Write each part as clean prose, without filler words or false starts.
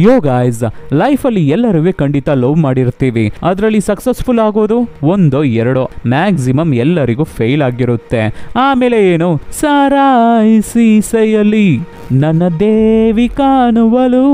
ಯೋ guys, ಲೈಫಲ್ಲಿ ಎಲ್ಲರೂ ಖಂಡಿತ ಲವ್ ಮಾಡಿರ್ತೀವಿ. ಅದರಲ್ಲಿ ಸಕ್ಸಸ್ಫುಲ್ ಆಗೋದು ಒಂದೋ ಎರಡೋ, ಮ್ಯಾಕ್ಸಿಮಮ್ ಎಲ್ಲರಿಗೂ ಫೇಲ್ ಆಗಿರುತ್ತೆ. ಆಮೇಲೆ ಏನು, ಸಾರಾಯಿಸಿ ಸೈಯಲ್ಲಿ ನನ್ನ ದೇವಿ ಕಾಣುವಲು,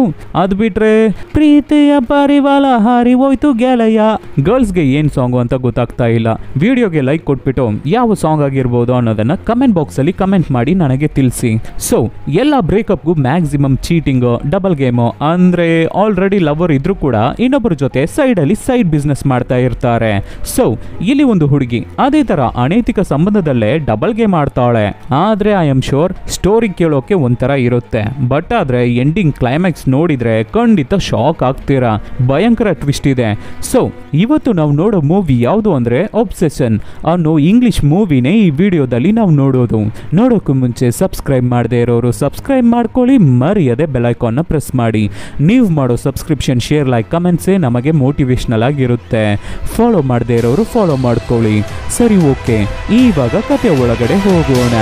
ಅದ್ ಬಿಟ್ರೆ ಪ್ರೀತಿಯ ಪರಿವಾಲ ಹಾರಿ ಹೋಯ್ತು ಗೆಳೆಯ. ಗರ್ಲ್ಸ್ಗೆ ಏನ್ ಸಾಂಗು ಅಂತ ಗೊತ್ತಾಗ್ತಾ ಇಲ್ಲ. ವಿಡಿಯೋಗೆ ಲೈಕ್ ಕೊಟ್ಬಿಟ್ಟು ಯಾವ ಸಾಂಗ್ ಆಗಿರ್ಬೋದು ಅನ್ನೋದನ್ನ ಕಮೆಂಟ್ ಬಾಕ್ಸ್ ಅಲ್ಲಿ ಕಮೆಂಟ್ ಮಾಡಿ ನನಗೆ ತಿಳಿಸಿ. ಸೊ ಎಲ್ಲ ಬ್ರೇಕಪ್ಗೂ ಮ್ಯಾಕ್ಸಿಮಮ್ ಚೀಟಿಂಗ್, ಡಬಲ್ ಗೇಮು, ಅಂದ್ರೆ ಆಲ್ರೆಡಿ ಲವರ್ ಇದ್ರೂ ಕೂಡ ಇನ್ನೊಬ್ಬರ ಜೊತೆ ಸೈಡ್ ಅಲ್ಲಿ ಸೈಡ್ ಬಿಸ್ನೆಸ್ ಮಾಡ್ತಾ ಇರ್ತಾರೆ. ಸೊ ಇಲ್ಲಿ ಒಂದು ಹುಡುಗಿ ಅದೇ ತರ ಅನೈತಿಕ ಸಂಬಂಧದಲ್ಲೇ ಡಬಲ್ ಗೇಮ್ ಆಡ್ತಾಳೆ. ಆದ್ರೆ ಐ ಆಮ್ ಶೋರ್ ಸ್ಟೋರಿ ಕೇಳೋಕೆ ಒಂಥರ ಇರುತ್ತೆ, ಬಟ್ ಆದ್ರೆ ಎಂಡಿಂಗ್ ಕ್ಲೈಮ್ಯಾಕ್ಸ್ ನೋಡಿದ್ರೆ ಖಂಡಿತ ಶಾಕ್ ಆಗ್ತೀರಾ. ಭಯಂಕರ ಟ್ವಿಸ್ಟ್ ಇದೆ. ಸೊ ಇವತ್ತು ನಾವು ನೋಡೋ ಮೂವಿ ಯಾವುದು ಅಂದ್ರೆ ಒಬ್ಸೆಷನ್ ಅನ್ನೋ ಇಂಗ್ಲಿಷ್ ಮೂವಿನೇ ಈ ವಿಡಿಯೋದಲ್ಲಿ ನಾವು ನೋಡೋದು. ನೋಡೋಕ್ಕೂ ಮುಂಚೆ ಸಬ್ಸ್ಕ್ರೈಬ್ ಮಾಡದೇ ಇರೋರು ಸಬ್ಸ್ಕ್ರೈಬ್ ಮಾಡ್ಕೊಳ್ಳಿ, ಮರೆಯದೆ ಬೆಲ್ ಐಕಾನ್ನ ಪ್ರೆಸ್ ಮಾಡಿ. ನೀವು ಮಾಡೋ ಸಬ್ಸ್ಕ್ರಿಪ್ಷನ್, ಶೇರ್, ಲೈಕ್, ಕಮೆಂಟ್ಸೇ ನಮಗೆ ಮೋಟಿವೇಶನಲ್ ಆಗಿರುತ್ತೆ. ಫಾಲೋ ಮಾಡದೇ ಇರೋರು ಫಾಲೋ ಮಾಡ್ಕೊಳ್ಳಿ. ಸರಿ, ಓಕೆ, ಇವಾಗ ಕತೆ ಒಳಗಡೆ ಹೋಗೋಣ.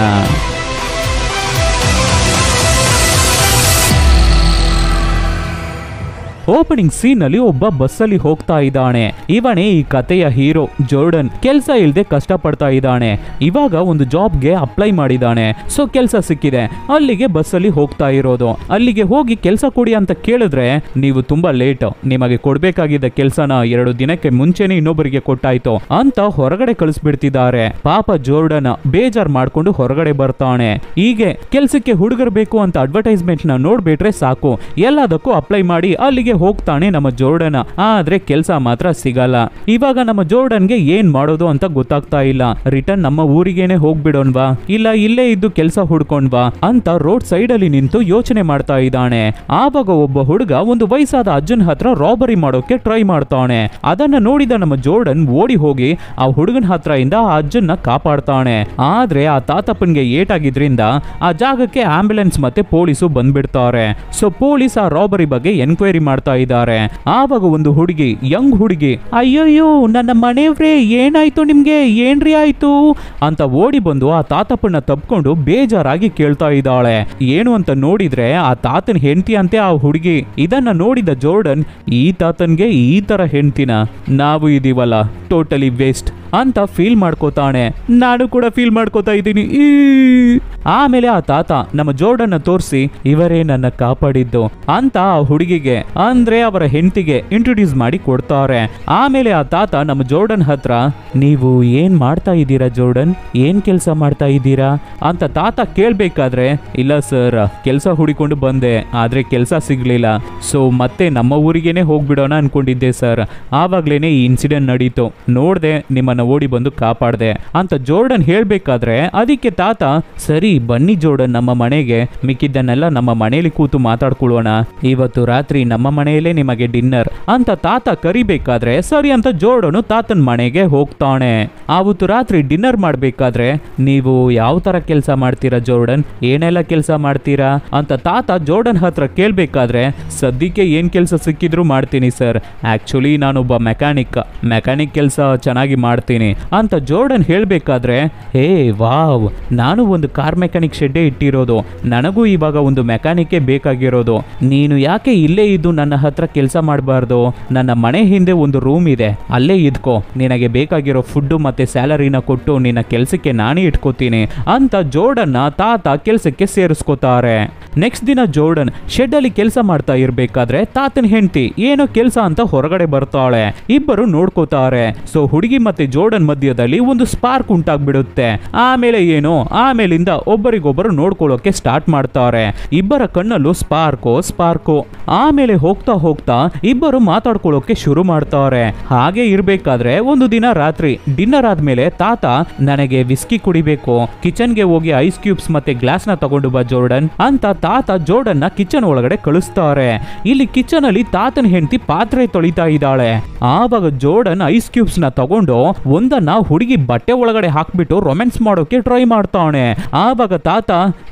ಓಪನಿಂಗ್ ಸೀನ್ ಅಲ್ಲಿ ಒಬ್ಬ ಬಸ್ಸಲ್ಲಿ ಹೋಗ್ತಾ ಇದ್ದಾನೆ. ಇವನೇ ಈ ಕಥೆಯ ಹೀರೋ ಜೋರ್ಡನ್. ಕೆಲಸ ಇಲ್ಲದೆ ಕಷ್ಟ ಪಡ್ತಾ ಇದ್ದಾನೆ. ಇವಾಗ ಒಂದು ಜಾಬ್ಗೆ ಅಪ್ಲೈ ಮಾಡಿದ್ದಾನೆ. ಸೊ ಕೆಲಸ ಸಿಕ್ಕಿದೆ. ಅಲ್ಲಿಗೆ ಬಸ್ಸಲ್ಲಿ ಹೋಗ್ತಾ ಇರೋದು. ಅಲ್ಲಿಗೆ ಹೋಗಿ ಕೆಲಸ ಕೊಡಿ ಅಂತ ಕೇಳಿದ್ರೆ, ನೀವು ತುಂಬಾ ಲೇಟ್, ನಿಮಗೆ ಕೊಡ್ಬೇಕಾಗಿದ್ದ ಕೆಲಸನ 2 ದಿನಕ್ಕೆ ಮುಂಚೆನೆ ಇನ್ನೊಬ್ಬರಿಗೆ ಕೊಟ್ಟಾಯ್ತು ಅಂತ ಹೊರಗಡೆ ಕಳಿಸ್ಬಿಡ್ತಿದ್ದಾರೆ. ಪಾಪ ಜೋರ್ಡನ್ ಬೇಜಾರ್ ಮಾಡ್ಕೊಂಡು ಹೊರಗಡೆ ಬರ್ತಾನೆ. ಹೀಗೆ ಕೆಲ್ಸಕ್ಕೆ ಹುಡುಗರು ಬೇಕು ಅಂತ ಅಡ್ವರ್ಟೈಸ್ಮೆಂಟ್ ನ ನೋಡ್ಬಿಟ್ರೆ ಸಾಕು, ಎಲ್ಲದಕ್ಕೂ ಅಪ್ಲೈ ಮಾಡಿ ಅಲ್ಲಿಗೆ ಹೋಗ್ತಾನೆ ನಮ್ಮ ಜೋರ್ಡನ್. ಆದ್ರೆ ಕೆಲಸ ಮಾತ್ರ ಸಿಗಲ್ಲ. ಇವಾಗ ನಮ್ಮ ಜೋರ್ಡನ್ಗೆ ಏನ್ ಮಾಡೋದು ಅಂತ ಗೊತ್ತಾಗ್ತಾ ಇಲ್ಲ. ರಿಟರ್ನ್ ನಮ್ಮ ಊರಿಗೇನೆ ಹೋಗ್ಬಿಡೋಣ್ವಾ, ಇಲ್ಲ ಇಲ್ಲೇ ಇದ್ದು ಕೆಲಸ ಹುಡ್ಕೊಂಡ್ವಾ ಅಂತ ರೋಡ್ ಸೈಡ್ ಅಲ್ಲಿ ನಿಂತು ಯೋಚನೆ ಮಾಡ್ತಾ ಇದ್ದಾನೆ. ಆವಾಗ ಒಬ್ಬ ಹುಡುಗ ಒಂದು ವಯಸ್ಸಾದ ಅಜ್ಜನ ಹತ್ರ ರಾಬರಿ ಮಾಡೋಕೆ ಟ್ರೈ ಮಾಡ್ತಾನೆ. ಅದನ್ನ ನೋಡಿದ ನಮ್ಮ ಜೋರ್ಡನ್ ಓಡಿ ಹೋಗಿ ಆ ಹುಡುಗನ ಹತ್ರ ಇಂದ ಆ ಅಜ್ಜನ್ನ ಕಾಪಾಡ್ತಾನೆ. ಆದ್ರೆ ಆ ತಾತಪ್ಪನ್ಗೆ ಏಟಾಗಿದ್ರಿಂದ ಆ ಜಾಗಕ್ಕೆ ಆಂಬ್ಯುಲೆನ್ಸ್ ಮತ್ತೆ ಪೊಲೀಸು ಬಂದ್ಬಿಡ್ತಾರೆ. ಸೊ ಪೊಲೀಸ್ ಆ ರಾಬರಿ ಬಗ್ಗೆ ಎನ್ಕ್ವೈರಿ ಮಾಡ್ತಾ ಇದ್ದಾರೆ. ಆವಾಗ ಒಂದು ಹುಡುಗಿ, ಯಂಗ್ ಹುಡುಗಿ, ಅಯ್ಯೋಯ್ಯೋ ನನ್ನ ಮನೆಯವ್ರೆ ಏನಾಯ್ತು ನಿಮ್ಗೆ, ಏನ್ರಿ ಆಯ್ತು ಅಂತ ಓಡಿ ಬಂದು ಆ ತಾತಪ್ಪನ ತಪ್ಕೊಂಡು ಬೇಜಾರಾಗಿ ಕೇಳ್ತಾ ಇದ್ದಾಳೆ. ಏನು ಅಂತ ನೋಡಿದ್ರೆ ಆ ತಾತನ ಹೆಂಡತಿ ಅಂತೆ ಆ ಹುಡುಗಿ. ಇದನ್ನ ನೋಡಿದ ಜೋರ್ಡನ್, ಈ ತಾತನ್ಗೆ ಈ ತರ ಹೆಂಡತಿನ, ನಾವು ಇದೀವಲ್ಲ ಟೋಟಲಿ ವೇಸ್ಟ್ ಅಂತ ಫೀಲ್ ಮಾಡ್ಕೋತಾನೆ. ನಾನು ಕೂಡ ಫೀಲ್ ಮಾಡ್ಕೋತಾ ಇದ್ದೀನಿ. ಆಮೇಲೆ ಆ ತಾತ ನಮ್ಮ ಜೋರ್ಡನ್ ತೋರಿಸಿ, ಇವರೇ ನನ್ನ ಕಾಪಾಡಿದ್ದು ಅಂತ ಆ ಹುಡುಗಿಗೆ ಅಂದ್ರೆ ಅವರ ಹೆಂಡತಿಗೆ ಇಂಟ್ರೊಡ್ಯೂಸ್ ಮಾಡಿ ಕೊಡ್ತಾರೆ. ಆಮೇಲೆ ಆ ತಾತ ನಮ್ಮ ಜೋರ್ಡನ್ ಹತ್ರ, ನೀವು ಏನ್ ಮಾಡ್ತಾ ಇದ್ದೀರಾ ಜೋರ್ಡನ್, ಏನ್ ಕೆಲಸ ಮಾಡ್ತಾ ಇದ್ದೀರಾ ಅಂತ ತಾತ ಕೇಳ್ಬೇಕಾದ್ರೆ, ಇಲ್ಲ ಸರ್ ಕೆಲಸ ಹುಡಿಕೊಂಡು ಬಂದೆ, ಆದ್ರೆ ಕೆಲಸ ಸಿಗ್ಲಿಲ್ಲ, ಸೊ ಮತ್ತೆ ನಮ್ಮ ಊರಿಗೇನೆ ಹೋಗ್ಬಿಡೋಣ ಅನ್ಕೊಂಡಿದ್ದೆ ಸರ್, ಆವಾಗ್ಲೇನೆ ಈ ಇನ್ಸಿಡೆಂಟ್ ನಡೀತು, ನೋಡ್ದೆ ನಿಮ್ಮನ್ನ ಓಡಿ ಬಂದು ಕಾಪಾಡ್ದೆ ಅಂತ ಜೋರ್ಡನ್ ಹೇಳ್ಬೇಕಾದ್ರೆ, ಅದಕ್ಕೆ ತಾತ, ಸರಿ ಬನ್ನಿ ಜೋರ್ಡನ್ ನಮ್ಮ ಮನೆಗೆ, ಮಿಕ್ಕಿದ್ದನ್ನೆಲ್ಲ ನಮ್ಮ ಮನೆಯಲ್ಲಿ ಕೂತು ಮಾತಾಡ್ಕೊಳ್ಳೋಣ, ಇವತ್ತು ರಾತ್ರಿ ನಮ್ಮ ಮನೆಯಲ್ಲೇ ನಿಮಗೆ ಡಿನ್ನರ್ ಅಂತ ತಾತ ಕರಿಬೇಕಾದ್ರೆ, ಸರಿ ಅಂತ ಜೋರ್ಡನ್ ತಾತನ ಮನೆಗೆ ಹೋಗ್ತಾನೆ. ಆವತ್ತು ರಾತ್ರಿ ಡಿನ್ನರ್ ಮಾಡ್ಬೇಕಾದ್ರೆ, ನೀವು ಯಾವ ತರ ಕೆಲಸ ಮಾಡ್ತೀರಾ ಜೋರ್ಡನ್, ಏನೆಲ್ಲ ಕೆಲಸ ಮಾಡ್ತೀರಾ ಅಂತ ತಾತ ಜೋರ್ಡನ್ ಹತ್ರ ಕೇಳ್ಬೇಕಾದ್ರೆ, ಸದ್ಯಕ್ಕೆ ಏನ್ ಕೆಲಸ ಸಿಕ್ಕಿದ್ರು ಮಾಡ್ತೀನಿ ಸರ್, ಆಕ್ಚುಲಿ ನಾನೊಬ್ಬ ಮೆಕ್ಯಾನಿಕ್ ಕೆಲಸ ಚೆನ್ನಾಗಿ ಮಾಡ್ತೀನಿ ಅಂತ ಜೋರ್ಡನ್ ಹೇಳ್ಬೇಕಾದ್ರೆ, ಹೇ ವಾವ್, ನಾನು ಒಂದು ಕಾರ್ ಮೆಕ್ಯಾನಿಕ್ ಶೆಡ್ಡೇ ಇಟ್ಟಿರೋದು, ನನಗೂ ಇವಾಗ ಒಂದು ಮೆಕ್ಯಾನಿಕ್ ಬೇಕಾಗಿರೋದು, ನೀನು ಯಾಕೆ ಇಲ್ಲೇ ಇದ್ದು ನನ್ನ ಹತ್ರ ಕೆಲಸ ಮಾಡಬಾರ್ದು, ನನ್ನ ಮನೆ ಹಿಂದೆ ಒಂದು ರೂಮ್ ಇದೆ, ಅಲ್ಲೇ ಇದ್ಕೋ, ನಿನಗೆ ಬೇಕಾಗಿರೋ ಫುಡ್ ಮತ್ತೆ ಸ್ಯಾಲರಿನ ಕೊಟ್ಟು ನಿನ್ನ ಕೆಲಸಕ್ಕೆ ನಾನೇ ಇಟ್ಕೋತೀನಿ ಅಂತ ಜೋರ್ಡನ್ನ ತಾತ ಕೆಲಸಕ್ಕೆ ಸೇರಿಸ್ಕೋತಾರೆ. ನೆಕ್ಸ್ಟ್ ದಿನ ಜೋರ್ಡನ್ ಶೆಡ್ ಅಲ್ಲಿ ಕೆಲಸ ಮಾಡ್ತಾ ಇರ್ಬೇಕಾದ್ರೆ ತಾತನ ಹೆಂಡತಿ ಏನೋ ಕೆಲಸ ಅಂತ ಹೊರಗಡೆ ಬರ್ತಾಳೆ. ಇಬ್ಬರು ನೋಡ್ಕೋತಾರೆ. ಸೊ ಹುಡುಗಿ ಮತ್ತೆ ಜೋರ್ಡನ್ ಮಧ್ಯದಲ್ಲಿ ಒಂದು ಸ್ಪಾರ್ಕ್ ಉಂಟಾಗ್ಬಿಡುತ್ತೆ. ಆಮೇಲೆ ಏನು, ಆಮೇಲಿಂದ ಒಬ್ಬರಿಗೊಬ್ಬರು ನೋಡ್ಕೊಳ್ಳೋಕೆ ಸ್ಟಾರ್ಟ್ ಮಾಡ್ತಾರೆ. ಇಬ್ಬರ ಕಣ್ಣಲ್ಲೂ ಸ್ಪಾರ್ಕೋ. ಆಮೇಲೆ ಹೋಗ್ತಾ ಹೋಗ್ತಾ ಇಬ್ಬರು ಮಾತಾಡ್ಕೊಳ್ಳೋಕೆ ಶುರು ಮಾಡ್ತಾರೆ. ಹಾಗೆ ಇರ್ಬೇಕಾದ್ರೆ ಒಂದು ದಿನ ರಾತ್ರಿ ಡಿನ್ನರ್ ಆದ್ಮೇಲೆ ತಾತ, ನನಗೆ ವಿಸ್ಕಿ ಕುಡಿಬೇಕು, ಕಿಚನ್ಗೆ ಹೋಗಿ ಐಸ್ ಕ್ಯೂಬ್ಸ್ ಮತ್ತೆ ಗ್ಲಾಸ್ ನ ತಗೊಂಡು ಬಾ ಜೋರ್ಡನ್ ಅಂತ ತಾತ ಜೋರ್ಡನ್ ನ ಕಿಚನ್ ಒಳಗಡೆ ಕಳಿಸ್ತಾರೆ. ಇಲ್ಲಿ ಕಿಚನ್ ಅಲ್ಲಿ ತಾತನ ಹೆಂಡತಿ ಪಾತ್ರೆ ತೊಳಿತಾ ಇದ್ದಾಳೆ. ಆವಾಗ ಜೋರ್ಡನ್ ಐಸ್ ಕ್ಯೂಬ್ಸ್ ನ ತಗೊಂಡು ಒಂದನ್ನ ಹುಡುಗಿ ಬಟ್ಟೆ ಒಳಗಡೆ ಹಾಕ್ಬಿಟ್ಟು ರೊಮ್ಯಾನ್ಸ್ ಮಾಡೋಕೆ ಟ್ರೈ ಮಾಡ್ತಾವನೆ. ಆವಾಗ ತಾತ,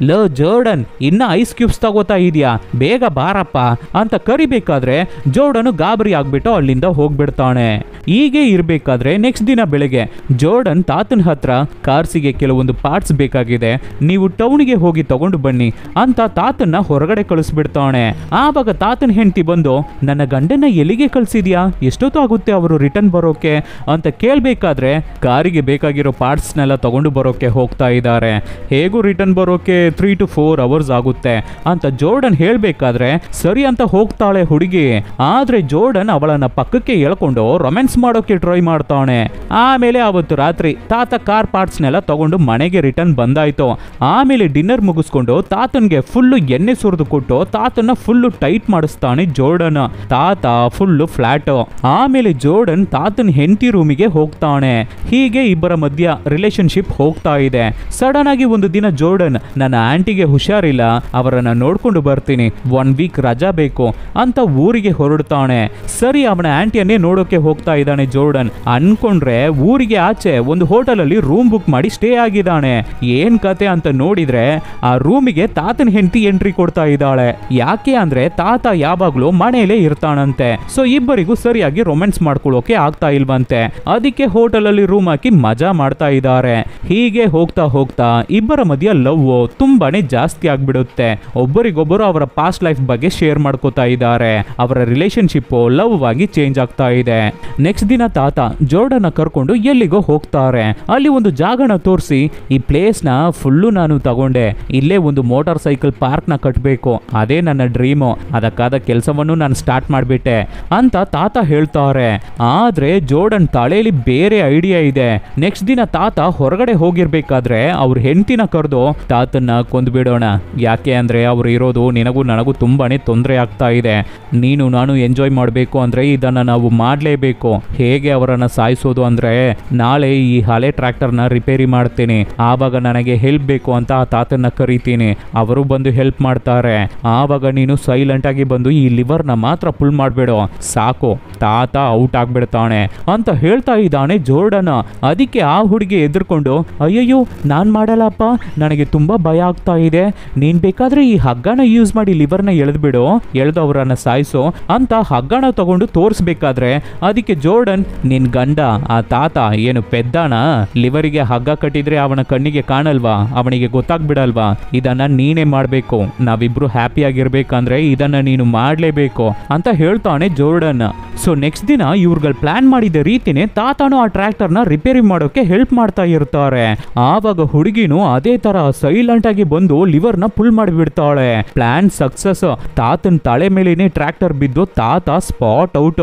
ಲ ಜೋರ್ಡನ್, ಇನ್ನ ಐಸ್ ಕ್ಯೂಬ್ಸ್ ತಗೋತಾ ಇದೆಯಾ, ಬೇಗ ಬಾರಪ್ಪ ಅಂತ ಕರಿಬೇಕಾದ್ರೆ ಜೋರ್ಡನ್ ಗಾಬರಿ ಆಗ್ಬಿಟ್ಟು ಅಲ್ಲಿಂದ ಹೋಗ್ಬಿಡ್ತಾನೆ. ಹೀಗೆ ಇರ್ಬೇಕಾದ್ರೆ ನೆಕ್ಸ್ಟ್ ದಿನ ಬೆಳಗ್ಗೆ ಜೋರ್ಡನ್ ತಾತನ ಹತ್ರ ಕಾರ್ಸಿಗೆ ಕೆಲವೊಂದು ಪಾರ್ಟ್ಸ್ ಬೇಕಾಗಿದೆ, ನೀವು ಟೌನ್ಗೆ ಹೋಗಿ ತಗೊಂಡು ಬನ್ನಿ ಅಂತ ತಾತನ್ನ ಹೊರಗಡೆ ಕಳಿಸ್ಬಿಡ್ತಾನೆ. ಆವಾಗ ತಾತನ ಹೆಂಡತಿ ಬಂದು, ನನ್ನ ಗಂಡನ ಎಲ್ಲಿಗೆ ಕಳ್ಸಿದ್ಯಾ, ಎಷ್ಟೊತ್ತು ಆಗುತ್ತೆ ಅವರು ರಿಟರ್ನ್ ಬರೋಕೆ ಅಂತ ಕೇಳ್ಬೇಕಾದ್ರೆ ಕಾರಿಗೆ ಬೇಕಾಗಿರೋ ಪಾರ್ಟ್ಸ್ನೆಲ್ಲ ತಗೊಂಡು ಬರೋಕೆ ಹೋಗ್ತಾ ಇದ್ದಾರೆ. ಹೇಗೂ ರಿಟರ್ನ್ ಬರೋಕೆ 3 to 4 hours ಆಗುತ್ತೆ ಅಂತ ಜೋರ್ಡನ್ ಹೇಳ್ಬೇಕಾದ್ರೆ ಸರಿ ಅಂತ ಹೋಗ್ತಾಳೆ ಹುಡುಗಿ. ಆದ್ರೆ ಜೋರ್ಡನ್ ಅವಳನ್ನ ಪಕ್ಕಕ್ಕೆ ಎಳ್ಕೊಂಡು ರೊಮ್ಯಾನ್ಸ್ ಮಾಡೋಕೆ ಟ್ರೈ ಮಾಡ್ತಾನೆ. ಆಮೇಲೆ ಅವತ್ತು ರಾತ್ರಿ ತಾತ ಕಾರ್ ಪಾರ್ಟ್ಸ್ನೆಲ್ಲ ತಗೊಂಡು ಮನೆಗೆ ರಿಟರ್ನ್ ಬಂದಾಯ್ತು. ಆಮೇಲೆ ಡಿನ್ನರ್ ಮುಗಿಸ್ಕೊಂಡು ತಾತನ್ಗೆ ಫುಲ್ಲು ಎಣ್ಣೆ ಸುರಿದು ಕೊಟ್ಟು ತಾತನ್ನ ಫುಲ್ಲು ಟೈಟ್ ಮಾಡಿಸ್ತಾನೆ ಜೋರ್ಡನ್. ತಾತ ಫುಲ್ಲು ಫ್ಲಾಟ್. ಆಮೇಲೆ ಜೋರ್ಡನ್ ತಾತನ ಹೆಂಡತಿ ರೂಮಿಗೆ ಹೋಗ್ತಾನೆ. ಹೀಗೆ ಇಬ್ಬರ ಮಧ್ಯ ರಿಲೇಶನ್ಶಿಪ್ ಹೋಗ್ತಾ ಇದೆ. ಸಡನ್ ಆಗಿ ಒಂದು ದಿನ ಜೋರ್ಡನ್, ನನ್ನ ಆಂಟಿಗೆ ಹುಷಾರಿಲ್ಲ, ಅವರನ್ನ ನೋಡ್ಕೊಂಡು ಬರ್ತೀನಿ, 1 week ರಜಾ ಬೇಕು ಅಂತ ಊರಿಗೆ ಹೊರಡ್ತಾನೆ. ಸರಿ, ಅವನ ಆಂಟಿಯನ್ನೇ ನೋಡೋಕೆ ಹೋಗ್ತಾ ಇದ್ದಾನೆ ಜೋರ್ಡನ್. ಅನ್ಕೊಂಡ್ರೆ ಊರಿಗೆ ಆಚೆ ಒಂದು ಹೋಟೆಲ್ ಅಲ್ಲಿ ರೂಮ್ ಬುಕ್ ಮಾಡಿ ಸ್ಟೇ ಆಗಿದ್ದಾನೆ. ಏನ್ ಕತೆ ಅಂತ ನೋಡಿದ್ರೆ ಆ ರೂಮಿಗೆ ತಾತನ ಹೆಂಡತಿ ಎಂಟ್ರಿ ಕೊಡ್ತಾ ಇದ್ದಾಳೆ. ಯಾಕೆ ಅಂದ್ರೆ ತಾತ ಯಾವಾಗ್ಲೂ ಮನೆಯಲ್ಲೇ ಇರ್ತಾನಂತೆ. ಸೊ ಇಬ್ಬರಿಗೂ ಸರಿಯಾಗಿ ರೊಮ್ಯಾನ್ಸ್ ಮಾಡ್ಕೊಳ್ಳೋಕೆ ಆಗ್ತಾ ಇಲ್ವಂತೆ. ಅದಕ್ಕೆ ಹೋಟೆಲ್ ಅಲ್ಲಿ ರೂಮ್ ಹಾಕಿ ಮಜಾ ಮಾಡ್ತಾ ಇದ್ದಾರೆ. ಹೀಗೆ ಹೋಗ್ತಾ ಹೋಗ್ತಾ ಇಬ್ಬರ ಮಧ್ಯ ಲವ್ ತುಂಬಾನೇ ಜಾಸ್ತಿ ಆಗ್ಬಿಡುತ್ತೆ. ಒಬ್ಬರಿಗೊಬ್ಬರು ಅವರ ಪಾಸ್ಟ್ ಲೈಫ್ ಬಗ್ಗೆ ಶೇರ್ ಮಾಡ್ಕೋತಾ ಇದ್ದಾರೆ. ಅವರ ರಿಲೇಶನ್ಶಿಪ್ ಲವ್ ಆಗಿ ಚೇಂಜ್ ಆಗ್ತಾ ಇದೆ. ನೆಕ್ಸ್ಟ್ ದಿನ ತಾತ ಜೋರ್ಡನ್ ಕರ್ಕೊಂಡು ಎಲ್ಲಿಗೋ ಹೋಗ್ತಾರೆ. ಅಲ್ಲಿ ಒಂದು ಜಾಗನ ತೋರಿಸಿ, ಈ ಪ್ಲೇಸ್ ನ ಫುಲ್ಲು ನಾನು ತಗೊಂಡೆ, ಇಲ್ಲೇ ಒಂದು ಮೋಟಾರ್ ಸೈಕಲ್ ಪಾರ್ಕ್ ನ ಕಟ್ಟಬೇಕು, ಅದೇ ನನ್ನ ಡ್ರೀಮು, ಅದಕ್ಕಾದ ಕೆಲಸವನ್ನು ನಾನು ಸ್ಟಾರ್ಟ್ ಮಾಡ್ಬಿಟ್ಟೆ ಅಂತ ತಾತ ಹೇಳ್ತಾರೆ. ಆದ್ರೆ ಜೋರ್ಡನ್ ತಲೆಯಲ್ಲಿ ಬೇರೆ ಐಡಿಯಾ ಇದೆ. ನೆಕ್ಸ್ಟ್ ದಿನ ತಾತ ಹೊರಗಡೆ ಹೋಗಿರ್ಬೇಕಾದ್ರೆ ಅವ್ರ ಹೆಂಡತಿನ ಕರೆದು, ತಾತನ್ನ ಕೊಂದ್ಬಿಡೋಣ, ಯಾಕೆ ಅಂದ್ರೆ ಅವ್ರು ಇರೋದು ನಿನಗೂ ನನಗೂ ತುಂಬಾನೇ ತೊಂದರೆ ಆಗ್ತಾ ಇದೆ, ನೀನು ನಾನು ಎಂಜಾಯ್ ಮಾಡಬೇಕು ಅಂದ್ರೆ ಇದನ್ನ ನಾವು ಮಾಡ್ಲೇಬೇಕು. ಹೇಗೆ ಅವರನ್ನ ಸಾಯಿಸೋದು ಅಂದ್ರೆ, ನಾಳೆ ಈ ಹಳೆ ಟ್ರ್ಯಾಕ್ಟರ್ನ ರಿಪೇರಿ ಮಾಡ್ತೀನಿ, ಆವಾಗ ನನಗೆ ಹೆಲ್ಪ್ ಬೇಕು ಅಂತ ಆ ತಾತನ್ನ ಕರಿತೀನಿ, ಅವರು ಬಂದು ಹೆಲ್ಪ್ ಮಾಡ್ತಾರೆ. ಆವಾಗ ನೀನು ಸೈಲೆಂಟ್ ಆಗಿ ಬಂದು ಈ ಲಿವರ್ನ ಮಾತ್ರ ಪುಲ್ ಮಾಡ್ಬೇಡು, ಸಾಕು, ತಾತ ಔಟ್ ಆಗ್ಬಿಡ್ತಾನೆ ಅಂತ ಹೇಳ್ತಾ ಇದ್ದಾನೆ ಜೋರ್ಡನ್. ಅದಕ್ಕೆ ಆ ಹುಡುಗಿ ಎದುರ್ಕೊಂಡು, ಅಯ್ಯಯ್ಯೋ ನಾನ್ ಮಾಡಲ್ಲಪ್ಪ, ನನಗೆ ತುಂಬಾ ಭಯ ಆಗ್ತಾ ಇದೆ, ನೀನ್ ಬೇಕಾದ್ರೆ ಈ ಹಗ್ಗನ ಯೂಸ್ ಮಾಡಿ ಲಿವರ್ನ ಎಳೆದ್ಬಿಡು, ಎಳೆದು ಅವರನ್ನ ಸಾಯಿಸು ಅಂತ ಹಗ್ಗನ ತಗೊಂಡು ತೋರಿಸ್ಬೇಕಾದ್ರೆ ಅದಕ್ಕೆ ಜೋರ್ಡನ್, ನಿನ್ ಗಂಡ ಆ ತಾತ ಏನು ಪೆದ್ದಾನ, ಲಿವರಿಗೆ ಹಗ್ಗ ಕಟ್ಟಿದ್ರೆ ಅವನ ಕಣ್ಣಿಗೆ ಕಾಣಲ್ವಾ, ಅವನಿಗೆ ಗೊತ್ತಾಗ್ಬಿಡಲ್ವಾ, ಇದನ್ನ ನೀನೇ ಮಾಡ್ಬೇಕು, ನಾವಿಬ್ರು ಹ್ಯಾಪಿ ಆಗಿರ್ಬೇಕಂದ್ರೆ ಇದನ್ನ ನೀನು ಮಾಡ್ಲೇಬೇಕು ಅಂತ ಹೇಳ್ತಾನೆ ಜೋರ್ಡನ್. ಸೊ ನೆಕ್ಸ್ಟ್ ದಿನ ಇವ್ರುಗಳು ಪ್ಲಾನ್ ಮಾಡಿದ ರೀತಿನೇ ತಾತನು ಆ ಟ್ರ್ಯಾಕ್ಟರ್ನ ರಿಪೇರಿ ಮಾಡೋಕೆ ಹೆಲ್ಪ್ ಮಾಡ್ತಾ ಇರ್ತಾರೆ. ಆವಾಗ ಹುಡುಗಿನು ಅದೇ ತರ ಸೈಲೆಂಟ್ ಆಗಿ ಬಂದು ಲಿವರ್ನ ಪುಲ್ ಮಾಡಿಬಿಡ್ತಾಳೆ. Plan success. ತಾತನ ತಲೆ ಮೇಲೇನೆ ಟ್ರ್ಯಾಕ್ಟರ್ ಬಿದ್ದು ತಾತ ಸ್ಪಾಟ್ ಔಟ್.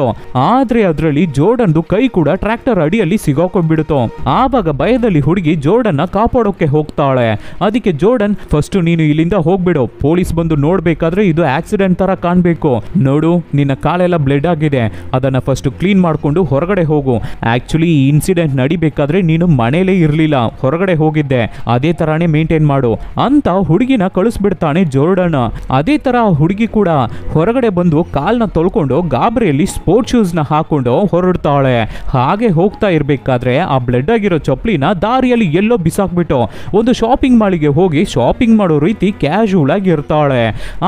ಆದ್ರೆ ಅದ್ರಲ್ಲಿ ಜೋರ್ಡನ್ದು ಕೈ ಕೂಡ ಟ್ರ್ಯಾಕ್ಟರ್ ಅಡಿಯಲ್ಲಿ ಸಿಗಾಕೊಂಡ್ಬಿಡ್ತು. ಆವಾಗ ಭಯದಲ್ಲಿ ಹುಡುಗಿ ಜೋರ್ಡನ್ನ ಕಾಪಾಡೋಕೆ ಹೋಗ್ತಾಳೆ. ಅದಕ್ಕೆ ಜೋರ್ಡನ್, ಫಸ್ಟ್ ನೀನು ಇಲ್ಲಿಂದ ಹೋಗ್ಬಿಡು, ಪೊಲೀಸ್ ಬಂದು ನೋಡ್ಬೇಕಾದ್ರೆ ಇದು ಆಕ್ಸಿಡೆಂಟ್ ತರ ಕಾಣ್ಬೇಕು, ನೋಡು ನಿನ್ನ ಕಾಲೆಲ್ಲ ಬ್ಲಡ್ ಆಗಿದೆ, ಅದನ್ನ ಫಸ್ಟ್ ಕ್ಲೀನ್ ಮಾಡ್ಕೊಂಡು ಹೊರಗಡೆ ಹೋಗು, ಆಕ್ಚುಲಿ ಈ ಇನ್ಸಿಡೆಂಟ್ ನಡಿಬೇಕಾದ್ರೆ ನೀನು ಮನೇಲೇ ಇರ್ಲಿಲ್ಲ, ಹೊರಗಡೆ ಹೋಗಿದ್ದೆ, ಅದೇ ತರಾನೇ ಮೇಂಟೈನ್ ಮಾಡು ಅಂತ ಹುಡುಗಿನ ಕಳಿಸ್ಬಿಡ್ತಾನೆ ಜೋರ್ಡನ್. ಅದೇ ತರ ಹುಡುಗಿ ಕೂಡ ಹೊರಗಡೆ ಬಂದು ಕಾಲ್ನ ತೊಳ್ಕೊಂಡು ಗಾಬರಿಯಲ್ಲಿ ಸ್ಪೋರ್ಟ್ಸ್ ಶೂಸ್ ನ ಹಾಕೊಂಡು ಹೊರಡ್ತಾಳೆ. ಹಾಗೆ ಹೋಗ್ತಾ ಇರ್ಬೇಕಾದ್ರೆ ಆ ಬ್ಲಡ್ ಆಗಿರೋ ಚಪ್ಪಲಿನ ದಾರಿಯಲ್ಲಿ ಎಲ್ಲೋ ಬಿಸಾಕ್ಬಿಟ್ಟು ಒಂದು ಶಾಪಿಂಗ್ ಮಾಲಿಗೆ ಹೋಗಿ ಶಾಪಿಂಗ್ ಮಾಡೋ ರೀತಿ ಕ್ಯಾಶುವಲ್ ಆಗಿ ಇರ್ತಾಳೆ.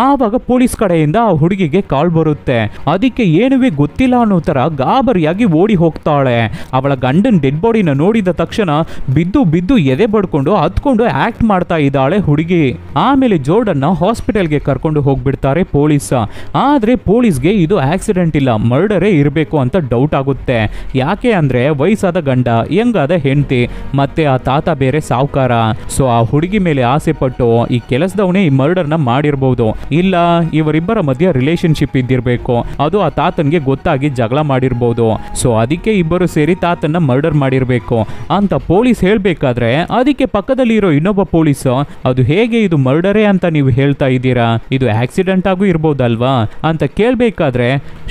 ಆವಾಗ ಪೊಲೀಸ್ ಕಡೆಯಿಂದ ಆ ಹುಡುಗಿಗೆ ಕಾಲ್ ಬರುತ್ತೆ. ಅದಕ್ಕೆ ಏನುವೇ ಗೊತ್ತಿಲ್ಲ ಅನ್ನೋ ತರ ಗಾಬರಿಯಾಗಿ ಓಡಿ ಹೋಗ್ತಾಳೆ. ಅವಳ ಗಂಡನ್ ಡೆಡ್ ಬಾಡಿನ ನೋಡಿದ ತಕ್ಷಣ ಬಿದ್ದು ಬಿದ್ದು ಎದೆ ಬಡ್ಕೊಂಡು ಹತ್ಕೊಂಡು ಆಕ್ಟ್ ಮಾಡ್ತಾ ಇದ್ದಾಳೆ ಹುಡುಗಿ. ಆಮೇಲೆ ಜೋರ್ಡನ್ನ ಹಾಸ್ಪಿಟಲ್ಗೆ ಕರ್ಕೊಂಡು ಹೋಗ್ಬಿಡ್ತಾರೆ ಪೊಲೀಸ್. ಆದ್ರೆ ಪೊಲೀಸ್ಗೆ ಇದು ಆಕ್ಸಿಡೆಂಟ್ ಇಲ್ಲ, ಮರ್ಡರೇ ಇರಬೇಕು ಅಂತ ಡೌಟ್ ಆಗುತ್ತೆ. ಯಾಕೆ ಅಂದ್ರೆ ವಯಸ್ಸಾದ ಗಂಡ, ಹೆಂಗಾದ ಹೆಂಡತಿ, ಮತ್ತೆ ಆ ತಾತ ಬೇರೆ ಸಾವುಕಾರ. ಸೊ ಆ ಹುಡುಗಿ ಮೇಲೆ ಆಸೆ ಪಟ್ಟು ಈ ಕೆಲಸದವನೇ ಈ ಮರ್ಡರ್ನ ಮಾಡಿರ್ಬೋದು, ಇಲ್ಲ ಇವರಿಬ್ಬರ ಮಧ್ಯ ರಿಲೇಶನ್ಶಿಪ್ ಇದ್ದಿರ್ಬೇಕು, ಅದು ಆ ತಾತನ್ಗೆ ಗೊತ್ತಾಗಿ ಜಗಳ ಮಾಡಿರ್ಬೋದು. ಸೊ ಅದಕ್ಕೆ ಇಬ್ಬರು ಸೇರಿ ತಾತನ್ನ ಮರ್ಡರ್ ಮಾಡಿರ್ಬೇಕು ಅಂತ ಪೊಲೀಸ್ ಹೇಳ್ಬೇಕಾದ್ರೆ ಅದಕ್ಕೆ ಪಕ್ಕದಲ್ಲಿ ಇರೋ ಇನ್ನೊಬ್ಬ ಪೊಲೀಸ್, ಅದು ಹೇಗೆ ಇದು ಮರ್ಡರೇ ಅಂತ ನೀವು ಹೇಳ್ತಾ ಇದ್ದೀರಾ, ಇದು ಆಕ್ಸಿಡೆಂಟ್ ಆಗೂ ಇರ್ಬೋದಲ್ವಾ ಅಂತ ಕೇಳ್ಬೇಕಾದ್ರೆ,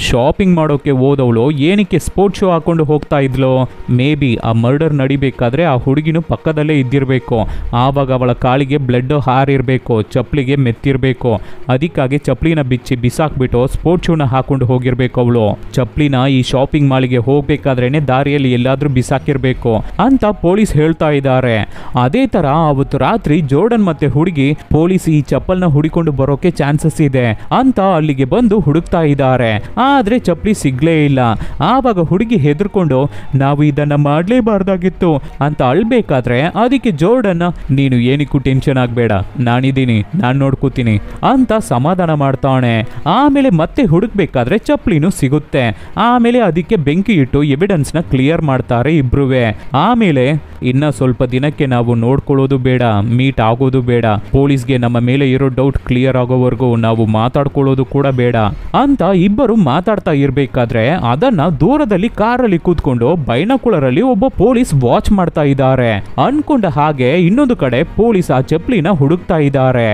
ಶಾಪಿಂಗ್ ಮಾಡೋಕೆ ಹೋದವಳು ಏನಕ್ಕೆ ಸ್ಪೋರ್ಟ್ಸ್ ಶೂ ಹಾಕೊಂಡು ಹೋಗ್ತಾ ಇದ್ಲು, ಮೇ ಬಿ ಆ ಮರ್ಡರ್ ನಡಿಬೇಕಾದ್ರೆ ಆ ಹುಡುಗಿನೂ ಪಕ್ಕದಲ್ಲೇ ಇದ್ದಿರ್ಬೇಕು, ಆವಾಗ ಅವಳ ಕಾಲಿಗೆ ಬ್ಲಡ್ ಹಾರಿರ್ಬೇಕು, ಚಪ್ಪಲಿಗೆ ಮೆತ್ತಿರ್ಬೇಕು, ಅದಕ್ಕಾಗಿ ಚಪ್ಪಲಿನ ಬಿಚ್ಚಿ ಬಿಸಾಕ್ಬಿಟ್ಟು ಸ್ಪೋರ್ಟ್ಸ್ ಶೂನ ಹಾಕೊಂಡು ಹೋಗಿರ್ಬೇಕು ಅವಳು. ಚಪ್ಪಲಿನ ಈ ಶಾಪಿಂಗ್ ಮಾಲಿಗೆ ಹೋಗ್ಬೇಕಾದ್ರೇನೆ ದಾರಿಯಲ್ಲಿ ಎಲ್ಲಾದ್ರೂ ಬಿಸಾಕಿರ್ಬೇಕು ಅಂತ ಪೊಲೀಸ್ ಹೇಳ್ತಾ ಇದ್ದಾರೆ. ಅದೇ ತರ ಅವತ್ತು ರಾತ್ರಿ ಜೋರ್ಡನ್ ಮತ್ತೆ ಹುಡುಗಿ ಪೊಲೀಸ್ ಈ ಚಪ್ಪಲ್ನ ಹುಡಿಕೊಂಡು ಬರೋಕೆ ಚಾನ್ಸಸ್ ಇದೆ ಅಂತ ಅಲ್ಲಿಗೆ ಬಂದು ಹುಡುಕ್ತಾ ಇದ್ದಾರೆ. ಆದ್ರೆ ಚಪ್ಪಲಿ ಸಿಗ್ಲೇ ಇಲ್ಲ. ಆವಾಗ ಹುಡುಗಿ ಹೆದರ್ಕೊಂಡು ನಾವು ಇದನ್ನ ಮಾಡ್ಲೇಬಾರ್ದಾಗಿತ್ತು ಅಂತ ಅಳ್ಬೇಕಾದ್ರೆ ಅದಕ್ಕೆ ಜೋರ್ಡನ್ ನೀನು ಏನಕ್ಕೂ ಟೆನ್ಷನ್ ಆಗ್ಬೇಡ, ನಾನಿದ್ದೀನಿ, ನಾನ್ ನೋಡ್ಕೋತೀನಿ ಅಂತ ಸಮಾಧಾನ ಮಾಡ್ತಾನೆ. ಆಮೇಲೆ ಮತ್ತೆ ಹುಡುಕ್ಬೇಕಾದ್ರೆ ಚಪ್ಪಲಿನೂ ಸಿಗುತ್ತೆ. ಆಮೇಲೆ ಅದಕ್ಕೆ ಬೆಂಕಿ ಇಟ್ಟು ಎವಿಡೆನ್ಸ್ ನ ಕ್ಲಿಯರ್ ಮಾಡ್ತಾರೆ ಇಬ್ರುವೆ. ಆಮೇಲೆ ಇನ್ನ ಸ್ವಲ್ಪ ದಿನಕ್ಕೆ ನಾವು ನೋಡ್ಕೊಳ್ಳೋದು ಬೇಡ, ಮೀಟ್ ಆಗೋದು ಬೇಡ, ಪೊಲೀಸ್ಗೆ ನಮ್ಮ ಮೇಲೆ ಇರೋ ಡೌಟ್ ಕ್ಲಿಯರ್ ಆಗೋವರೆಗೂ ನಾವು ಮಾತಾಡ್ಕೊಳ್ಳೋದು ಕೂಡ ಬೇಡ ಅಂತ ಇಬ್ಬರು ಮಾತಾಡ್ತಾ ಇರ್ಬೇಕಾದ್ರೆ ಅದನ್ನ ದೂರದಲ್ಲಿ ಕಾರಲ್ಲಿ ಕೂತ್ಕೊಂಡು ಬೈನಾಕುಲರ್ ಅಲ್ಲಿ ಒಬ್ಬ ಪೊಲೀಸ್ ವಾಚ್ ಮಾಡ್ತಾ ಇದ್ದಾರೆ. ಅನ್ಕೊಂಡ ಹಾಗೆ ಇನ್ನೊಂದು ಕಡೆ ಪೊಲೀಸ್ ಆ ಚಪ್ಪಲಿನ ಹುಡುಕ್ತಾ ಇದ್ದಾರೆ.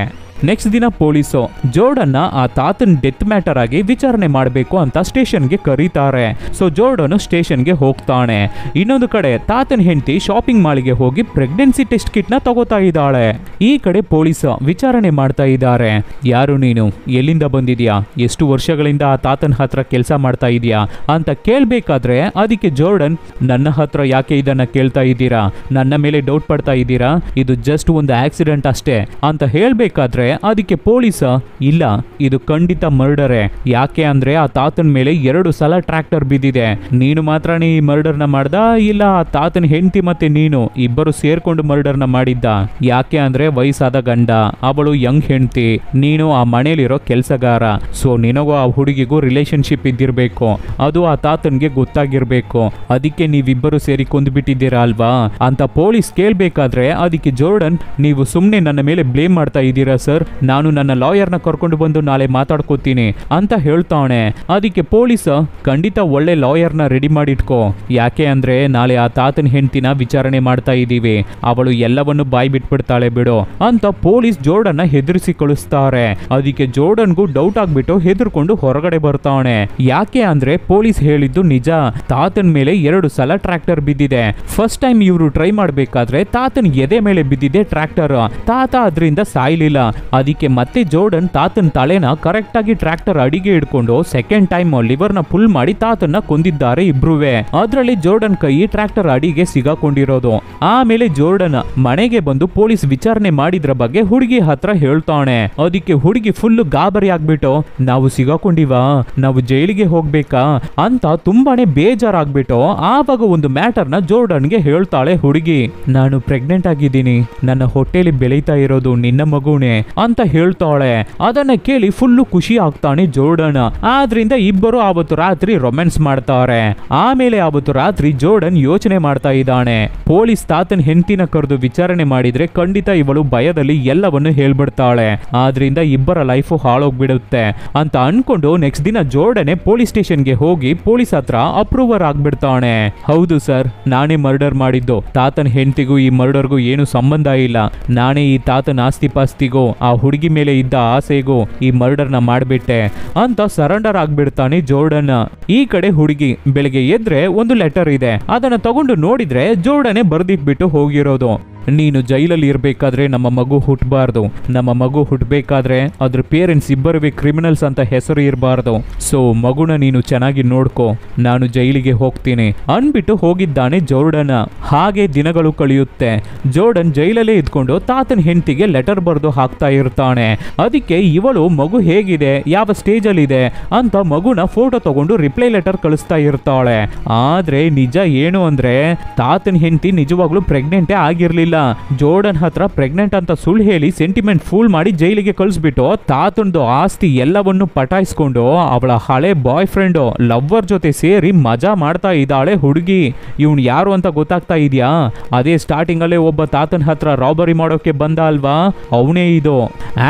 ನೆಕ್ಸ್ಟ್ ದಿನ ಪೊಲೀಸು ಜೋರ್ಡನ್ನ ಆ ತಾತನ್ ಡೆತ್ ಮ್ಯಾಟರ್ ಆಗಿ ವಿಚಾರಣೆ ಮಾಡಬೇಕು ಅಂತ ಸ್ಟೇಷನ್ಗೆ ಕರೀತಾರೆ. ಸೊ ಜೋರ್ಡನ್ ಸ್ಟೇಷನ್ಗೆ ಹೋಗ್ತಾನೆ. ಇನ್ನೊಂದು ಕಡೆ ತಾತನ್ ಹೆಂಡತಿ ಶಾಪಿಂಗ್ ಮಾಲ್ಗೆ ಹೋಗಿ ಪ್ರೆಗ್ನೆನ್ಸಿ ಟೆಸ್ಟ್ ಕಿಟ್ ನ ತಗೋತಾ ಇದ್ದಾಳೆ. ಈ ಕಡೆ ಪೊಲೀಸ್ ವಿಚಾರಣೆ ಮಾಡ್ತಾ ಇದ್ದಾರೆ. ಯಾರು ನೀನು, ಎಲ್ಲಿಂದ ಬಂದಿದ್ಯಾ, ಎಷ್ಟು ವರ್ಷಗಳಿಂದ ಆ ತಾತನ್ ಹತ್ರ ಕೆಲಸ ಮಾಡ್ತಾ ಇದೀಯಾ ಅಂತ ಕೇಳ್ಬೇಕಾದ್ರೆ ಅದಕ್ಕೆ ಜೋರ್ಡನ್ ನನ್ನ ಹತ್ರ ಯಾಕೆ ಇದನ್ನ ಕೇಳ್ತಾ ಇದ್ದೀರಾ, ನನ್ನ ಮೇಲೆ ಡೌಟ್ ಪಡ್ತಾ ಇದ್ದೀರಾ, ಇದು ಜಸ್ಟ್ ಒಂದು ಆಕ್ಸಿಡೆಂಟ್ ಅಷ್ಟೇ ಅಂತ ಹೇಳ್ಬೇಕಾದ್ರೆ ಅದಕ್ಕೆ ಪೊಲೀಸ ಇಲ್ಲ ಇದು ಖಂಡಿತ ಮರ್ಡರೇ. ಯಾಕೆ ಅಂದ್ರೆ ಆ ತಾತನ ಮೇಲೆ 2 ಸಲ ಟ್ರ್ಯಾಕ್ಟರ್ ಬಿದ್ದಿದೆ. ನೀನು ಮಾತ್ರನೇ ಈ ಮರ್ಡರ್ನ ಮಾಡ್ದ, ಇಲ್ಲ ಆ ತಾತನ ಹೆಂಡತಿ ಮತ್ತೆ ನೀನು ಇಬ್ಬರು ಸೇರ್ಕೊಂಡು ಮರ್ಡರ್ನ ಮಾಡಿದ್ದ? ಯಾಕೆ ಅಂದ್ರೆ ವಯಸ್ಸಾದ ಗಂಡ, ಅವಳು ಯಂಗ್ ಹೆಂಡತಿ, ನೀನು ಆ ಮನೇಲಿರೋ ಕೆಲ್ಸಗಾರ. ಸೊ ನಿನಗೂ ಆ ಹುಡುಗಿಗೂ ರಿಲೇಶನ್ಶಿಪ್ ಇದ್ದಿರ್ಬೇಕು, ಅದು ಆ ತಾತನ್ಗೆ ಗೊತ್ತಾಗಿರ್ಬೇಕು. ಅದಕ್ಕೆ ನೀವಿಬ್ಬರು ಸೇರಿ ಕೊಂದ್ಬಿಟ್ಟಿದ್ದೀರಾ ಅಲ್ವಾ ಅಂತ ಪೊಲೀಸ್ ಕೇಳ್ಬೇಕಾದ್ರೆ ಅದಕ್ಕೆ ಜೋರ್ಡನ್ ನೀವು ಸುಮ್ನೆ ನನ್ನ ಮೇಲೆ ಬ್ಲೇಮ್ ಮಾಡ್ತಾ ಇದ್ದೀರಾ ಸರ್, ನಾನು ನನ್ನ ಲಾಯರ್ನ ಕರ್ಕೊಂಡು ಬಂದು ನಾಳೆ ಮಾತಾಡ್ಕೋತೀನಿ ಅಂತ ಹೇಳ್ತಾನೆ. ಅದಕ್ಕೆ ಪೊಲೀಸ್ ಖಂಡಿತ ಒಳ್ಳೆ ಲಾಯರ್ನ ರೆಡಿ ಮಾಡಿಟ್ಕೋ, ಯಾಕೆ ಅಂದ್ರೆ ನಾಳೆ ಆ ತಾತನ ಹೆಂಡತಿನ ವಿಚಾರಣೆ ಮಾಡ್ತಾ ಇದೀವಿ, ಅವಳು ಎಲ್ಲವನ್ನು ಬಾಯಿ ಬಿಟ್ಬಿಡ್ತಾಳೆ ಬಿಡು ಅಂತ ಪೊಲೀಸ್ ಜೋರ್ಡನ್ನ ಹೆದರಿಸಿ ಕಳಿಸ್ತಾರೆ. ಅದಕ್ಕೆ ಜೋರ್ಡನ್ಗೂ ಡೌಟ್ ಆಗ್ಬಿಟ್ಟು ಹೆದರ್ಕೊಂಡು ಹೊರಗಡೆ ಬರ್ತಾನೆ. ಯಾಕೆ ಅಂದ್ರೆ ಪೊಲೀಸ್ ಹೇಳಿದ್ದು ನಿಜ, ತಾತನ್ ಮೇಲೆ 2 ಸಲ ಟ್ರ್ಯಾಕ್ಟರ್ ಬಿದ್ದಿದೆ. ಫಸ್ಟ್ ಟೈಮ್ ಇವರು ಟ್ರೈ ಮಾಡ್ಬೇಕಾದ್ರೆ ತಾತನ್ ಎದೆ ಮೇಲೆ ಬಿದ್ದಿದೆ ಟ್ರ್ಯಾಕ್ಟರ್, ತಾತ ಅದರಿಂದ ಸಾಯ್ಲಿಲ್ಲ. ಅದಕ್ಕೆ ಮತ್ತೆ ಜೋರ್ಡನ್ ತಾತನ್ ತಲೆನ ಕರೆಕ್ಟ್ ಆಗಿ ಟ್ರ್ಯಾಕ್ಟರ್ ಅಡಿಗೆ ಇಟ್ಕೊಂಡು ಸೆಕೆಂಡ್ ಟೈಮ್ ಲಿವರ್ನ ಪುಲ್ ಮಾಡಿ ತಾತನ್ನ ಕೊಂದಿದ್ದಾರೆ ಇಬ್ರುವೆ. ಅದರಲ್ಲಿ ಜೋರ್ಡನ್ ಕೈ ಟ್ರ್ಯಾಕ್ಟರ್ ಅಡಿಗೆ ಸಿಗಾಕೊಂಡಿರೋದು. ಆಮೇಲೆ ಜೋರ್ಡನ್ ಮನೆಗೆ ಬಂದು ಪೊಲೀಸ್ ವಿಚಾರಣೆ ಮಾಡಿದ್ರ ಬಗ್ಗೆ ಹುಡುಗಿ ಹತ್ರ ಹೇಳ್ತಾನೆ. ಅದಕ್ಕೆ ಹುಡುಗಿ ಫುಲ್ ಗಾಬರಿ ಆಗ್ಬಿಟ್ಟು ನಾವು ಸಿಗಾಕೊಂಡಿವಾ, ನಾವು ಜೈಲಿಗೆ ಹೋಗ್ಬೇಕಾ ಅಂತ ತುಂಬಾನೇ ಬೇಜಾರಾಗ್ಬಿಟ್ಟು ಆವಾಗ ಒಂದು ಮ್ಯಾಟರ್ನ ಜೋರ್ಡನ್ಗೆ ಹೇಳ್ತಾಳೆ ಹುಡುಗಿ. ನಾನು ಪ್ರೆಗ್ನೆಂಟ್ ಆಗಿದ್ದೀನಿ, ನನ್ನ ಹೊಟ್ಟೆಲಿ ಬೆಳೀತಾ ಇರೋದು ನಿನ್ನ ಮಗುನೇ ಅಂತ ಹೇಳ್ತಾಳೆ. ಅದನ್ನ ಕೇಳಿ ಫುಲ್ಲು ಖುಷಿ ಆಗ್ತಾನೆ ಜೋರ್ಡನ್. ಆದ್ರಿಂದ ಇಬ್ಬರು ಅವತ್ತು ರಾತ್ರಿ ರೊಮ್ಯಾನ್ಸ್ ಮಾಡ್ತಾರೆ. ಆಮೇಲೆ ಅವತ್ತು ರಾತ್ರಿ ಜೋರ್ಡನ್ ಯೋಚನೆ ಮಾಡ್ತಾ ಇದ್ದಾನೆ, ಪೊಲೀಸ್ ತಾತನ್ ಹೆಂಡತಿನ ಕರೆದು ವಿಚಾರಣೆ ಮಾಡಿದ್ರೆ ಖಂಡಿತ ಇವಳು ಭಯದಲ್ಲಿ ಎಲ್ಲವನ್ನು ಹೇಳ್ಬಿಡ್ತಾಳೆ, ಆದ್ರಿಂದ ಇಬ್ಬರ ಲೈಫು ಹಾಳೋಗ್ಬಿಡುತ್ತೆ ಅಂತ ಅನ್ಕೊಂಡು ನೆಕ್ಸ್ಟ್ ದಿನ ಜೋರ್ಡನೆ ಪೊಲೀಸ್ ಸ್ಟೇಷನ್ಗೆ ಹೋಗಿ ಪೊಲೀಸ್ ಹತ್ರ ಅಪ್ರೂವರ್ ಆಗ್ಬಿಡ್ತಾನೆ. ಹೌದು ಸರ್, ನಾನೇ ಮರ್ಡರ್ ಮಾಡಿದ್ದು, ತಾತನ್ ಹೆಂಡತಿಗೂ ಈ ಮರ್ಡರ್ಗೂ ಏನು ಸಂಬಂಧ ಇಲ್ಲ, ನಾನೇ ಈ ತಾತನ ಆಸ್ತಿ ಪಾಸ್ತಿಗೂ ಆ ಹುಡುಗಿ ಮೇಲೆ ಇದ್ದ ಆಸೆಗೂ ಈ ಮರ್ಡರ್ನ ಮಾಡ್ಬಿಟ್ಟೆ ಅಂತ ಸರೆಂಡರ್ ಆಗ್ಬಿಡ್ತಾನೆ ಜೋರ್ಡನ್. ಈ ಕಡೆ ಹುಡುಗಿ ಬೆಳಿಗ್ಗೆ ಎದ್ರೆ ಒಂದು ಲೆಟರ್ ಇದೆ, ಅದನ್ನ ತಗೊಂಡು ನೋಡಿದ್ರೆ ಜೋರ್ಡನೆ ಬರ್ದಿಟ್ಬಿಟ್ಟು ಹೋಗಿರೋದು. ನೀನು ಜೈಲಲ್ಲಿ ಇರಬೇಕಾದ್ರೆ ನಮ್ಮ ಮಗು ಹುಟ್ಟಬಾರ್ದು, ನಮ್ಮ ಮಗು ಹುಟ್ಟಬೇಕಾದ್ರೆ ಅದ್ರ ಪೇರೆಂಟ್ಸ್ ಇಬ್ಬರುವೆ ಕ್ರಿಮಿನಲ್ಸ್ ಅಂತ ಹೆಸರು ಇರಬಾರ್ದು, ಸೊ ಮಗುನ ನೀನು ಚೆನ್ನಾಗಿ ನೋಡ್ಕೋ, ನಾನು ಜೈಲಿಗೆ ಹೋಗ್ತೀನಿ ಅನ್ಬಿಟ್ಟು ಹೋಗಿದ್ದಾನೆ ಜೋರ್ಡನ್. ಹಾಗೆ ದಿನಗಳು ಕಳೆಯುತ್ತೆ. ಜೋರ್ಡನ್ ಜೈಲಲ್ಲೇ ಇದ್ಕೊಂಡು ತಾತನ ಹೆಂಡತಿಗೆ ಲೆಟರ್ ಬರೆದು ಹಾಕ್ತಾ ಇರ್ತಾನೆ. ಅದಕ್ಕೆ ಇವಳು ಮಗು ಹೇಗಿದೆ, ಯಾವ ಸ್ಟೇಜ್ ಅಲ್ಲಿ ಇದೆ ಅಂತ ಮಗುನ ಫೋಟೋ ತಗೊಂಡು ರಿಪ್ಲೈ ಲೆಟರ್ ಕಳಿಸ್ತಾ ಇರ್ತಾಳೆ. ಆದ್ರೆ ನಿಜ ಏನು ಅಂದ್ರೆ ತಾತನ ಹೆಂಡತಿ ನಿಜವಾಗ್ಲೂ ಪ್ರೆಗ್ನೆಂಟೇ ಆಗಿರ್ಲಿಲ್ಲ. ಜೋರ್ಡನ್ ಹತ್ರ ಪ್ರೆಗ್ನೆಂಟ್ ಅಂತ ಸುಳ್ಳು ಹೇಳಿ ಸೆಂಟಿಮೆಂಟ್ ಫೂಲ್ ಮಾಡಿ ಜೈಲಿಗೆ ಕಳಿಸ್ಬಿಟ್ಟು ತಾತಂದು ಆಸ್ತಿ ಎಲ್ಲವನ್ನು ಪಟಾಯಿಸ್ಕೊಂಡು ಅವಳ ಹಳೆ ಬಾಯ್ ಫ್ರೆಂಡ್ ಲವ್ವರ್ ಜೊತೆ ಸೇರಿ ಮಜಾ ಮಾಡ್ತಾ ಇದ್ದಾಳೆ ಹುಡುಗಿ. ಇವನ್ ಯಾರು ಅಂತ ಗೊತ್ತಾಗ್ತಾ ಇದೆಯಾ? ಅದೇ ಸ್ಟಾರ್ಟಿಂಗ್ ಅಲ್ಲೇ ಒಬ್ಬ ತಾತನ ಹತ್ರ ರಾಬರಿ ಮಾಡೋಕೆ ಬಂದ ಅಲ್ವಾ, ಅವನೇ ಇದು.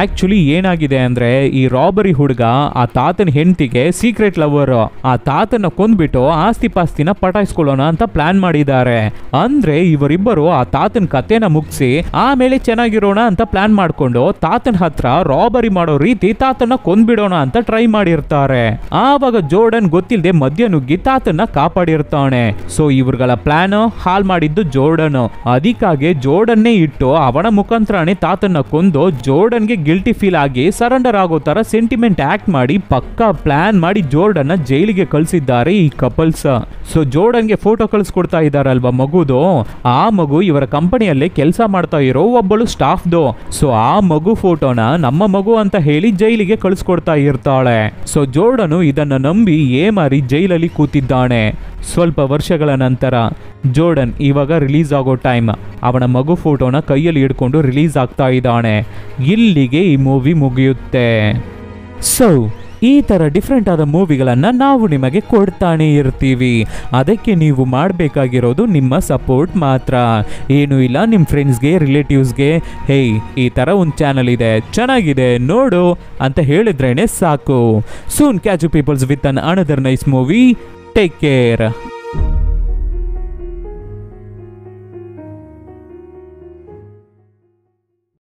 ಆಕ್ಚುಲಿ ಏನಾಗಿದೆ ಅಂದ್ರೆ ಈ ರಾಬರಿ ಹುಡುಗ ಆ ತಾತನ ಹೆಂಡತಿಗೆ ಸೀಕ್ರೆಟ್ ಲವರ್, ಆ ತಾತನ ಕೊಂದ್ಬಿಟ್ಟು ಆಸ್ತಿ ಪಾಸ್ತಿನ ಪಟಾಯಿಸ್ಕೊಳ್ಳೋಣ ಅಂತ ಪ್ಲಾನ್ ಮಾಡಿದ್ದಾರೆ. ಅಂದ್ರೆ ಇವರಿಬ್ಬರು ಆ ತಾತನ ಕತೆ ಕತೆನ ಮುಗಿಸಿ ಆಮೇಲೆ ಚೆನ್ನಾಗಿರೋಣ ಅಂತ ಪ್ಲಾನ್ ಮಾಡ್ಕೊಂಡು ತಾತನ ಹತ್ರ ರಾಬರಿ ಮಾಡೋ ರೀತಿ ತಾತನ ಕೊಂದ್ಬಿಡೋಣ ಅಂತ ಟ್ರೈ ಮಾಡಿರ್ತಾರೆ. ಆವಾಗ ಜೋರ್ಡನ್ ಗೊತ್ತಿಲ್ಲದೆ ಮಧ್ಯ ನುಗ್ಗಿ ತಾತನ್ನ ಕಾಪಾಡಿರ್ತಾನೆ. ಸೊ ಇವ್ರಗಳ ಪ್ಲಾನ್ ಹಾಲ್ ಮಾಡಿದ್ದು ಜೋರ್ಡನ್. ಅದಕ್ಕಾಗಿ ಜೋರ್ಡನ್ನೇ ಇಟ್ಟು ಅವನ ಮುಖಾಂತರನೇ ತಾತನ್ನ ಕೊಂದು ಜೋರ್ಡನ್ಗೆ ಗಿಲ್ಟಿ ಫೀಲ್ ಆಗಿ ಸರೆಂಡರ್ ಆಗೋ ತರ ಸೆಂಟಿಮೆಂಟ್ ಆಕ್ಟ್ ಮಾಡಿ ಪಕ್ಕಾ ಪ್ಲಾನ್ ಮಾಡಿ ಜೋರ್ಡನ್ ಜೈಲಿಗೆ ಕಳಿಸಿದ್ದಾರೆ ಈ ಕಪಲ್ಸ್. ಸೊ ಜೋರ್ಡನ್ಗೆ ಫೋಟೋ ಕಳಿಸ್ಕೊಡ್ತಾ ಇದಾರಲ್ವಾ ಮಗುದು, ಆ ಮಗು ಇವರ ಕಂಪನಿಯಲ್ಲೇ ಕೆಲಸ ಮಾಡ್ತಾ ಇರೋ ಒಬ್ಬಳು ಸ್ಟಾಫ್ದು. ಸೊ ಆ ಮಗು ಫೋಟೋನ ನಮ್ಮ ಮಗು ಅಂತ ಹೇಳಿ ಜೈಲಿಗೆ ಕಳಿಸ್ಕೊಡ್ತಾ ಇರ್ತಾಳೆ. ಸೊ ಜೋರ್ಡನು ಇದನ್ನ ನಂಬಿ ಏಮಾರಿ ಜೈಲಲ್ಲಿ ಕೂತಿದ್ದಾನೆ. ಸ್ವಲ್ಪ ವರ್ಷಗಳ ನಂತರ ಜೋರ್ಡನ್ ಇವಾಗ ರಿಲೀಸ್ ಆಗೋ ಟೈಮ್, ಅವನ ಮಗು ಫೋಟೋನ ಕೈಯಲ್ಲಿ ಹಿಡ್ಕೊಂಡು ರಿಲೀಸ್ ಆಗ್ತಾ ಇದ್ದಾನೆ. ಇಲ್ಲಿಗೆ ಈ ಮೂವಿ ಮುಗಿಯುತ್ತೆ. ಸೊ ಈ ಥರ ಡಿಫ್ರೆಂಟ್ ಆದ ಮೂವಿಗಳನ್ನು ನಾವು ನಿಮಗೆ ಕೊಡ್ತಾನೆ ಇರ್ತೀವಿ. ಅದಕ್ಕೆ ನೀವು ಮಾಡಬೇಕಾಗಿರೋದು ನಿಮ್ಮ ಸಪೋರ್ಟ್ ಮಾತ್ರ, ಏನೂ ಇಲ್ಲ. ನಿಮ್ಮ ಫ್ರೆಂಡ್ಸ್ಗೆ ರಿಲೇಟಿವ್ಸ್ಗೆ ಹೇಯ್ ಈ ಥರ ಒಂದು ಚಾನಲ್ ಇದೆ ಚೆನ್ನಾಗಿದೆ ನೋಡು ಅಂತ ಹೇಳಿದ್ರೇ ಸಾಕು. Soon catch you peoples with an another nice movie. Take care.